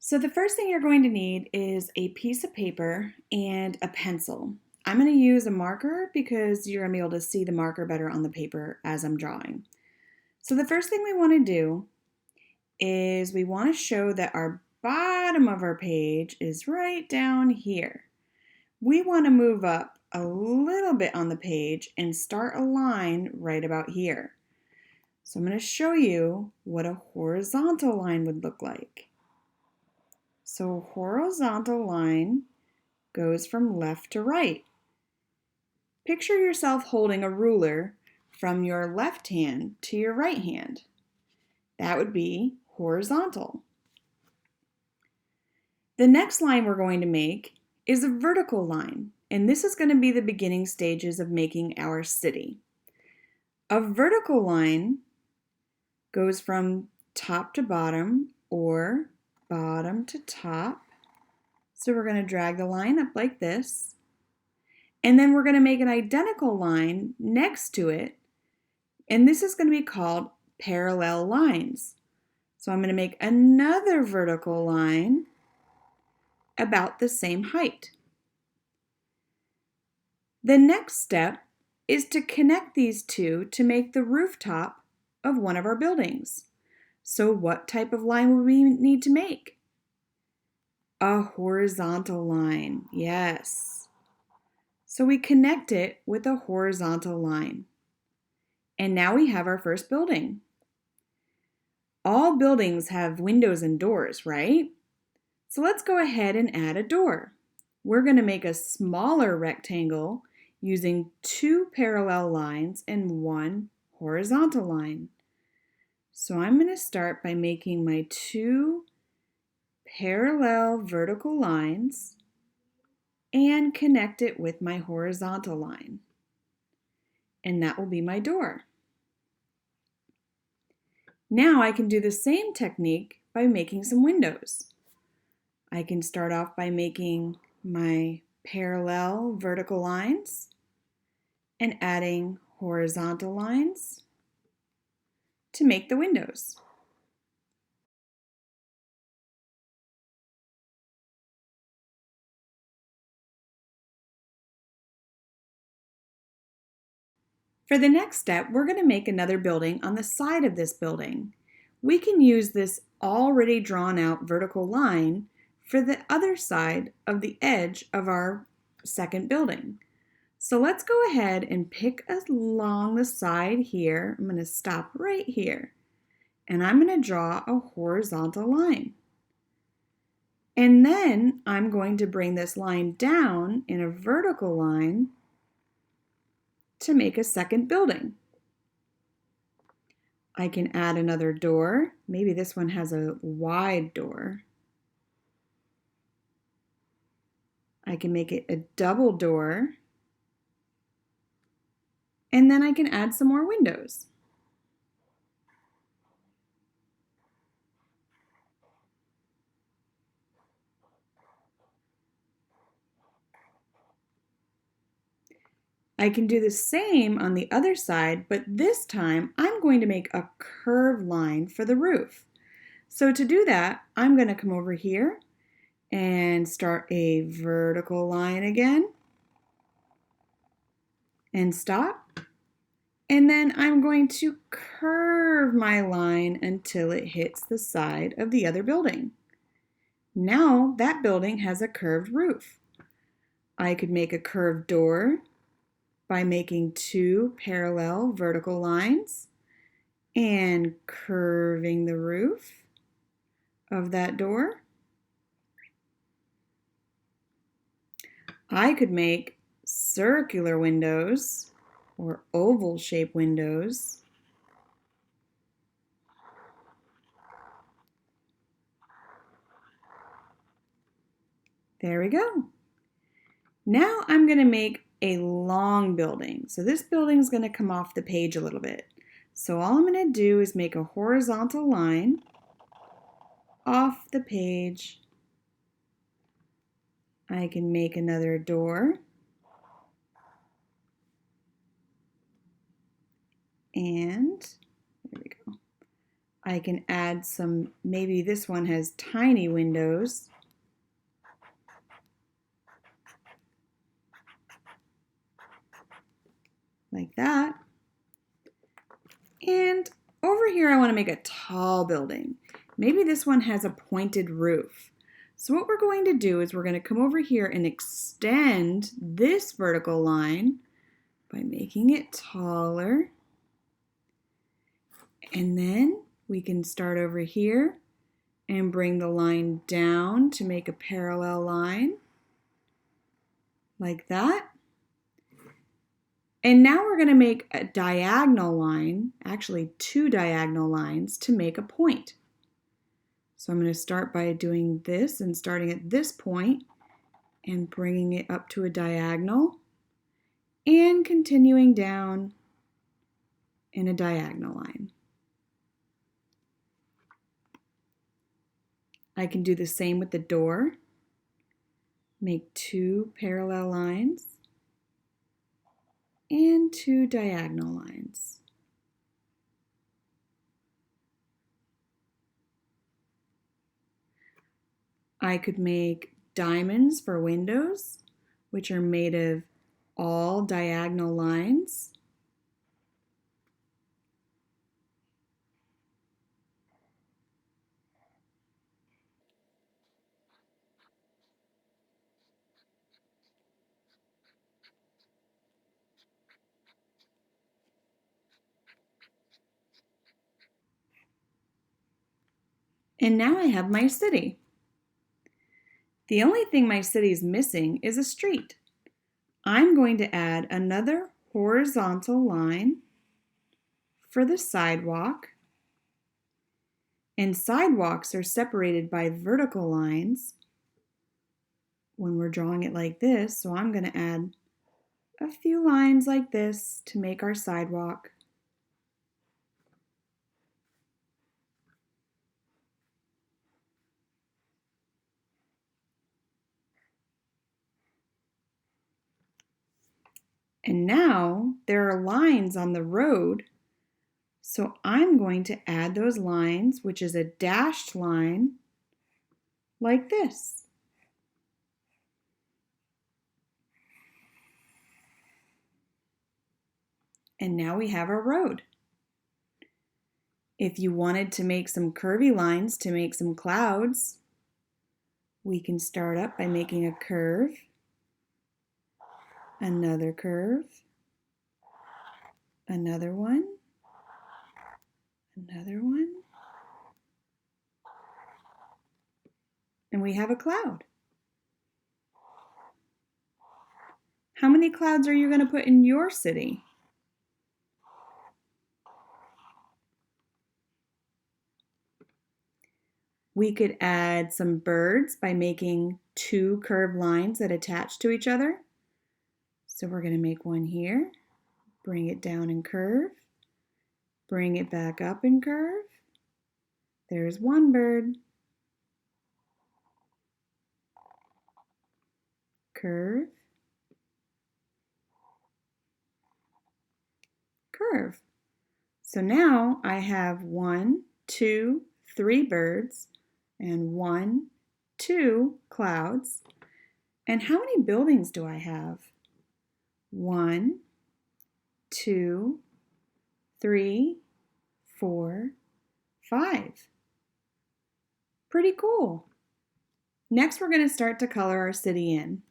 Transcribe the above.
So the first thing you're going to need is a piece of paper and a pencil. I'm going to use a marker because you're going to be able to see the marker better on the paper as I'm drawing. So the first thing we want to do is we want to show that our bottom of our page is right down here. We want to move up a little bit on the page and start a line right about here. So I'm going to show you what a horizontal line would look like. So a horizontal line goes from left to right. Picture yourself holding a ruler from your left hand to your right hand. That would be horizontal. The next line we're going to make is a vertical line, and this is going to be the beginning stages of making our city. A vertical line goes from top to bottom or bottom to top. So we're going to drag the line up like this. And then we're going to make an identical line next to it. And this is going to be called parallel lines. So I'm going to make another vertical line about the same height. The next step is to connect these two to make the rooftop of one of our buildings. So what type of line would we need to make? A horizontal line, yes. So we connect it with a horizontal line. And now we have our first building. All buildings have windows and doors, right? So let's go ahead and add a door. We're going to make a smaller rectangle using two parallel lines and one horizontal line. So I'm going to start by making my two parallel vertical lines and connect it with my horizontal line. And that will be my door. Now I can do the same technique by making some windows. I can start off by making my parallel vertical lines and adding horizontal lines to make the windows. For the next step, we're going to make another building on the side of this building. We can use this already drawn out vertical line for the other side of the edge of our second building. So let's go ahead and pick along the side here. I'm going to stop right here and I'm going to draw a horizontal line. And then I'm going to bring this line down in a vertical line to make a second building. I can add another door. Maybe this one has a wide door. I can make it a double door. And then I can add some more windows. I can do the same on the other side, but this time I'm going to make a curved line for the roof. So to do that, I'm going to come over here and start a vertical line again and stop. And then I'm going to curve my line until it hits the side of the other building. Now that building has a curved roof. I could make a curved door by making two parallel vertical lines and curving the roof of that door. I could make circular windows or oval shaped windows. There we go. Now I'm going to make a long building. So this building is going to come off the page a little bit. So all I'm going to do is make a horizontal line off the page. I can make another door. And there we go. I can add some, maybe this one has tiny windows. Like that. And over here I want to make a tall building. Maybe this one has a pointed roof. So what we're going to do is we're going to come over here and extend this vertical line by making it taller. And then we can start over here and bring the line down to make a parallel line. Like that. And now we're going to make a diagonal line, actually two diagonal lines, to make a point. So I'm going to start by doing this and starting at this point and bringing it up to a diagonal and continuing down in a diagonal line. I can do the same with the door. Make two parallel lines and two diagonal lines. I could make diamonds for windows, which are made of all diagonal lines. And now I have my city. The only thing my city is missing is a street. I'm going to add another horizontal line for the sidewalk. And sidewalks are separated by vertical lines when we're drawing it like this. So I'm going to add a few lines like this to make our sidewalk. And now there are lines on the road, so I'm going to add those lines, which is a dashed line, like this. And now we have our road. If you wanted to make some curvy lines to make some clouds, we can start up by making a curve, another curve, another one, another one, and we have a cloud. How many clouds are you going to put in your city? We could add some birds by making two curved lines that attach to each other. So we're going to make one here, bring it down and curve, bring it back up and curve. There's one bird. Curve, curve. So now I have 1, 2, 3 birds and 1, 2 clouds. And how many buildings do I have? 1, 2, 3, 4, 5. Pretty cool. Next, we're going to start to color our city in.